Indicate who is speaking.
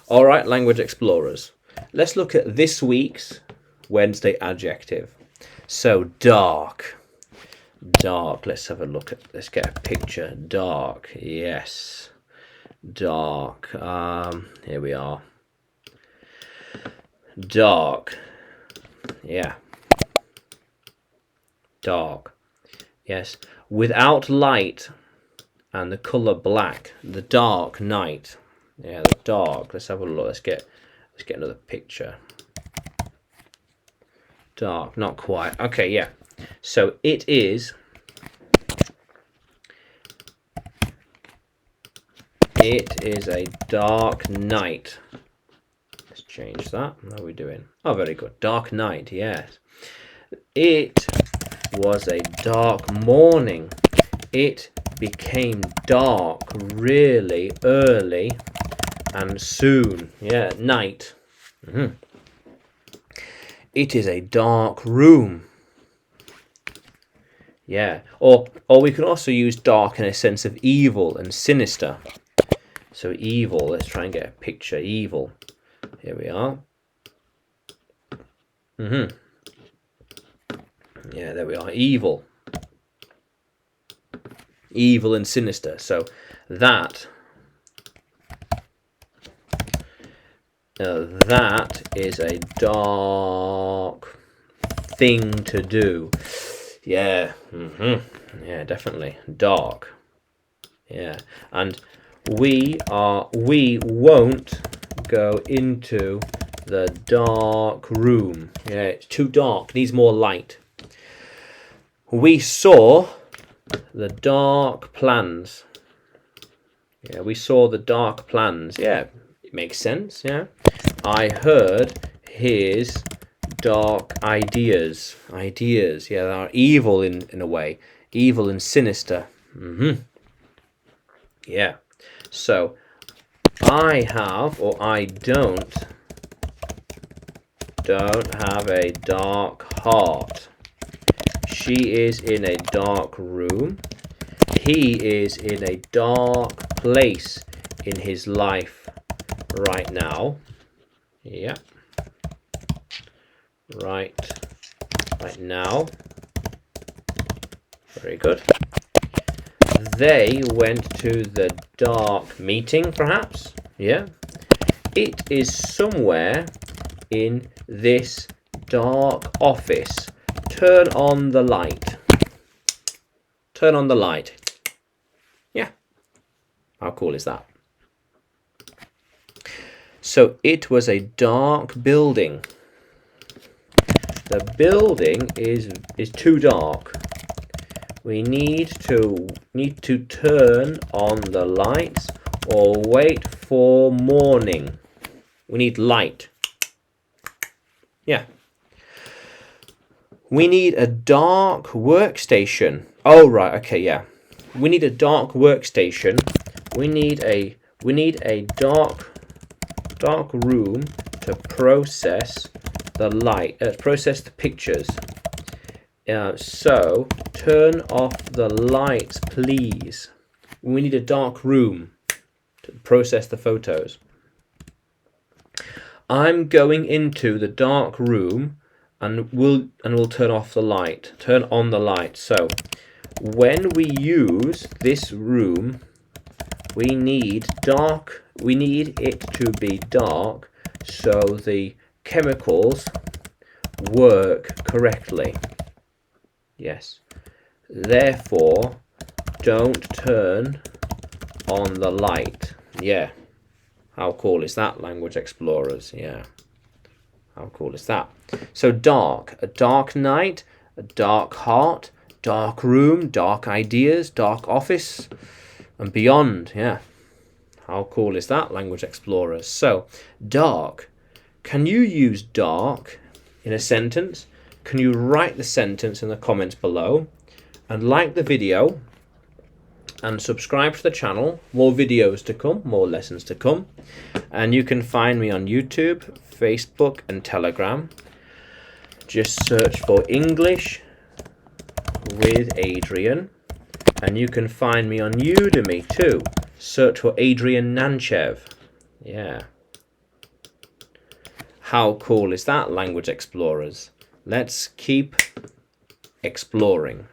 Speaker 1: All right, language explorers. Let's look at this week's Wednesday adjective. So dark. Dark. Let's have a look at. Let's get a picture. Dark. Yes. Dark. Here we are. Dark. Yeah. Dark. Yes. Without light and the color black. The dark night. Yeah, the dark. Let's have a look. Let's get another picture. Dark. Not quite. Okay, yeah. So it is. It is a dark night. Let's change that. How are we doing? Oh, very good. Dark night, yes. It was a dark morning. It became dark really early and soon. Yeah, night. It is a dark room. Yeah. Or we can also use dark in a sense of evil and sinister. So evil, let's try and get a picture. Evil. Here we are. Yeah, there we are. Evil. Evil and sinister. So that is a dark thing to do. Yeah. Yeah, definitely. Dark. Yeah. And we won't go into the dark room. Yeah, it's too dark. Needs more light. We saw the dark plans. Yeah, we saw the dark plans. Yeah, it makes sense. Yeah. I heard his dark ideas. Ideas. Yeah, they are evil in a way. Evil and sinister. Yeah. So, I have or I don't have a dark heart. She is in a dark room. He is in a dark place in his life right now. Yeah. Right now. Very good. They went to the dark meeting, perhaps. Yeah. It is somewhere in this dark office. Turn on the light. Turn on the light. Yeah. How cool is that? So it was a dark building. The building is too dark. We need to turn on the lights or wait for morning. We need light. Yeah. We need a dark workstation. Oh right, okay, yeah. We need a dark workstation. We need a dark room to process the light. Process the pictures. So turn off the lights, please. We need a dark room to process the photos. I'm going into the dark room and we'll turn off the light. Turn on the light. So when we use this room, we need it to be dark so the chemicals work correctly. Yes. Therefore, don't turn on the light. Yeah. How cool is that, language explorers? Yeah. How cool is that? So dark. A dark night, a dark heart, dark room, dark ideas, dark office, and beyond. Yeah. How cool is that, language explorers? So, dark. Can you use dark in a sentence? Can you write the sentence in the comments below? And like the video. And subscribe to the channel. More videos to come. More lessons to come. And you can find me on YouTube, Facebook and Telegram. Just search for English with Adrian. And you can find me on Udemy too. Search for Adrian Nanchev. Yeah. How cool is that, language explorers? Let's keep exploring.